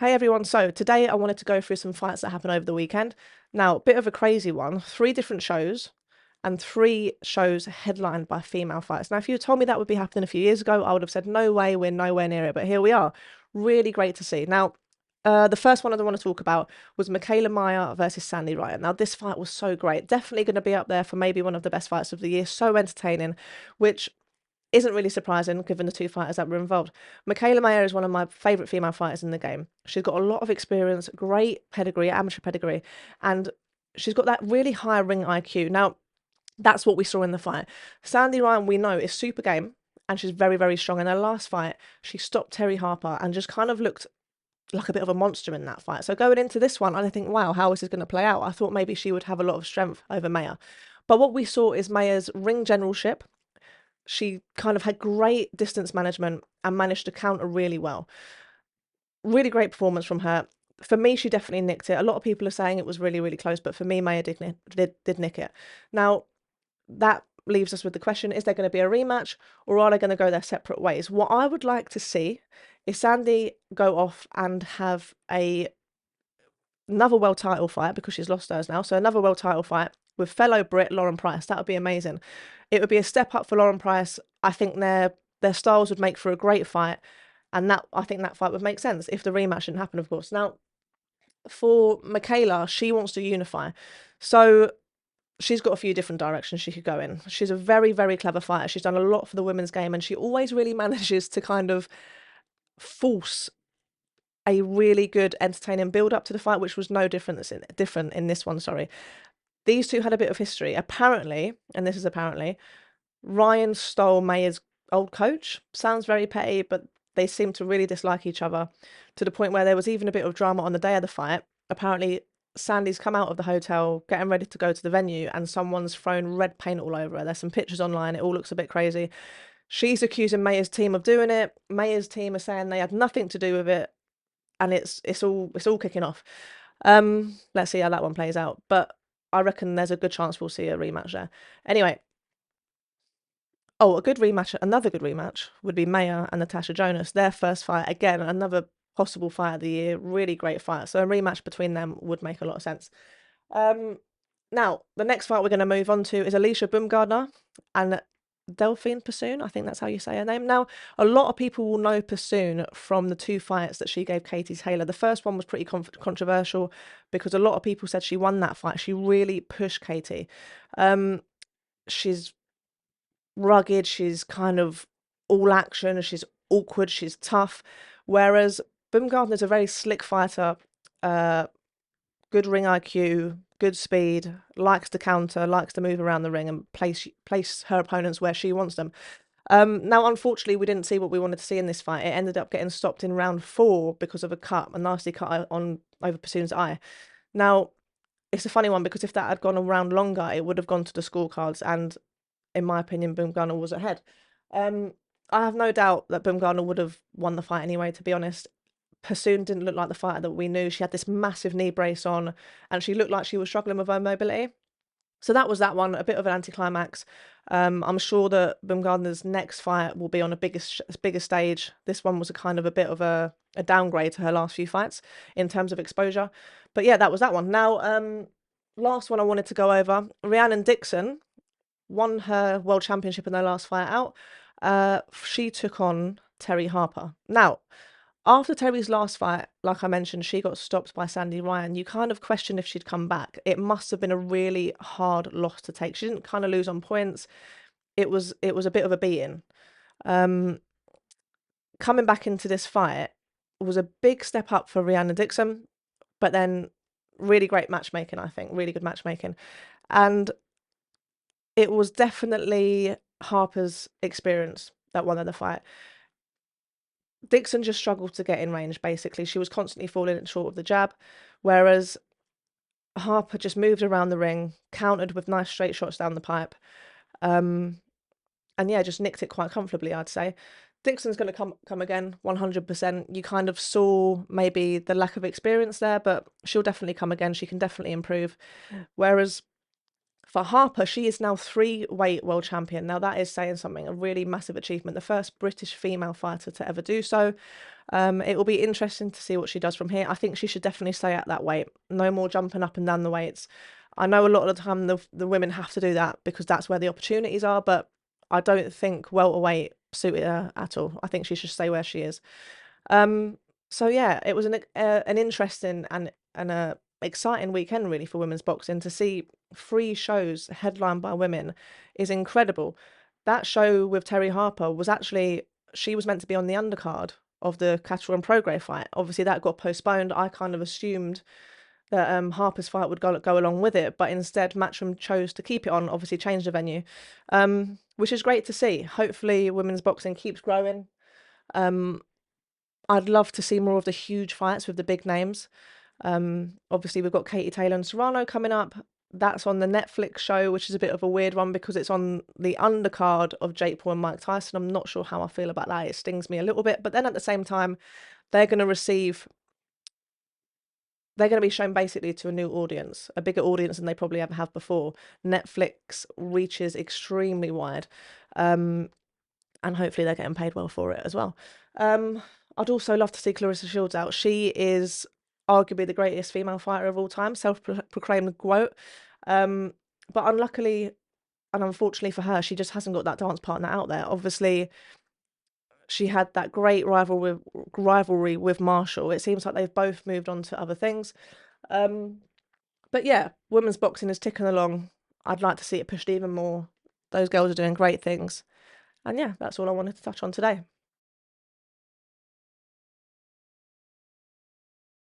Hey everyone, so today I wanted to go through some fights that happened over the weekend. Now, a bit of a crazy one, 3 different shows and 3 shows headlined by female fights. Now, if you had told me that would be happening a few years ago, I would have said, no way, we're nowhere near it, but here we are. Really great to see. Now, the first one I want to talk about was Michaela Mayer versus Sandy Ryan. Now, this fight was so great. Definitely going to be up there for maybe one of the best fights of the year. So entertaining, which isn't really surprising given the 2 fighters that were involved. Michaela Mayer is one of my favourite female fighters in the game. She's got a lot of experience, great pedigree, amateur pedigree, and she's got that really high ring IQ. Now, that's what we saw in the fight. Sandy Ryan, we know, is super game, and she's very, very strong. In her last fight, she stopped Terry Harper and just kind of looked like a bit of a monster in that fight. So going into this one, I think, wow, how is this going to play out? I thought maybe she would have a lot of strength over Mayer. But what we saw is Mayer's ring generalship. She kind of had great distance management and managed to counter really well. Really great performance from her. For me, she definitely nicked it. A lot of people are saying it was really, really close, but for me, Maya did nick it. Now, that leaves us with the question, is there going to be a rematch or are they going to go their separate ways? What I would like to see is Sandy go off and have another world title fight, because she's lost hers now, so another world title fight with fellow Brit Lauren Price. That would be amazing. It would be a step up for Lauren Price. I think their styles would make for a great fight, and I think that fight would make sense if the rematch didn't happen, of course. Now, for Michaela, she wants to unify, so she's got a few different directions she could go in. She's a very, very clever fighter. She's done a lot for the women's game, and she always really manages to kind of force a really good, entertaining build up to the fight, which was no different in this one. Sorry, these two had a bit of history. Apparently, and this is apparently, Ryan stole Mayer's old coach. Sounds very petty, but they seem to really dislike each other to the point where there was even a bit of drama on the day of the fight. Apparently, Sandy's come out of the hotel, getting ready to go to the venue, and someone's thrown red paint all over her. There's some pictures online. It all looks a bit crazy. She's accusing Mayer's team of doing it. Mayer's team are saying they had nothing to do with it, and it's all kicking off. Let's see how that one plays out. But I reckon there's a good chance we'll see a rematch there. Anyway, another good rematch would be Mayer and Natasha Jonas. Their first fight, again, another possible fight of the year. Really great fight. So a rematch between them would make a lot of sense. Now, the next fight we're going to move on to is Alicia Baumgardner and Delphine Persoon. I think that's how you say her name. Now, a lot of people will know Persoon from the 2 fights that she gave Katie Taylor. The first one was pretty controversial because a lot of people said she won that fight. She really pushed Katie. She's rugged, she's kind of all action, she's awkward, she's tough, whereas Baumgardner's a very slick fighter, good ring IQ, good speed, likes to counter, likes to move around the ring and place her opponents where she wants them. Now, unfortunately, we didn't see what we wanted to see in this fight. It ended up getting stopped in round 4 because of a nasty cut over Persoon's eye. Now, it's a funny one because if that had gone a round longer, it would have gone to the scorecards, and in my opinion, Baumgardner was ahead. I have no doubt that Baumgardner would have won the fight anyway, to be honest. Persoon didn't look like the fighter that we knew. She had this massive knee brace on, and she looked like she was struggling with her mobility. So that was that one, a bit of an anticlimax. I'm sure that Baumgardner's next fight will be on a bigger stage. This one was a bit of a downgrade to her last few fights in terms of exposure. But yeah, that was that one. Now, last one I wanted to go over, Rhiannon Dixon won her world championship in their last fight out. She took on Terry Harper. Now, after Terry's last fight, like I mentioned, she got stopped by Sandy Ryan. You kind of question if she'd come back. It must have been a really hard loss to take. She didn't kind of lose on points. It was a bit of a beating. Coming back into this fight was a big step up for Rhiannon Dixon, but then really great matchmaking, I think. Really good matchmaking. And it was definitely Harper's experience that won her the fight. Dixon just struggled to get in range, basically. She was constantly falling short of the jab, whereas Harper just moved around the ring, countered with nice straight shots down the pipe, and yeah, just nicked it quite comfortably, I'd say. Dixon's going to come again, 100%. You kind of saw maybe the lack of experience there, but she'll definitely come again. She can definitely improve. Whereas For Harper, she is now three-weight world champion. Now that is saying something, a really massive achievement. The first British female fighter to ever do so. It will be interesting to see what she does from here. I think she should definitely stay at that weight. No more jumping up and down the weights. I know a lot of the time the women have to do that because that's where the opportunities are, but I don't think welterweight suited her at all. I think she should stay where she is. Um, so yeah, it was an interesting and a exciting weekend really for women's boxing. To see three shows headlined by women is incredible. That show with Terry Harper was actually, she was meant to be on the undercard of the Catterall and Prograis fight. Obviously that got postponed. I kind of assumed that Harper's fight would go along with it, but instead Matchroom chose to keep it on, obviously change the venue, which is great to see. Hopefully women's boxing keeps growing. Um, I'd love to see more of the huge fights with the big names. Obviously, we've got Katie Taylor and Serrano coming up. That's on the Netflix show, which is a bit of a weird one because it's on the undercard of Jake Paul and Mike Tyson. I'm not sure how I feel about that. It stings me a little bit. But then at the same time, they're going to receive, they're going to be shown basically to a new audience, a bigger audience than they probably ever have before. Netflix reaches extremely wide. And hopefully they're getting paid well for it as well. I'd also love to see Clarissa Shields out. She is arguably the greatest female fighter of all time, self-proclaimed GOAT. But unluckily and unfortunately for her, she just hasn't got that dance partner out there. Obviously, she had that great rivalry with Marshall. It seems like they've both moved on to other things. But yeah, women's boxing is ticking along. I'd like to see it pushed even more. Those girls are doing great things. And yeah, that's all I wanted to touch on today.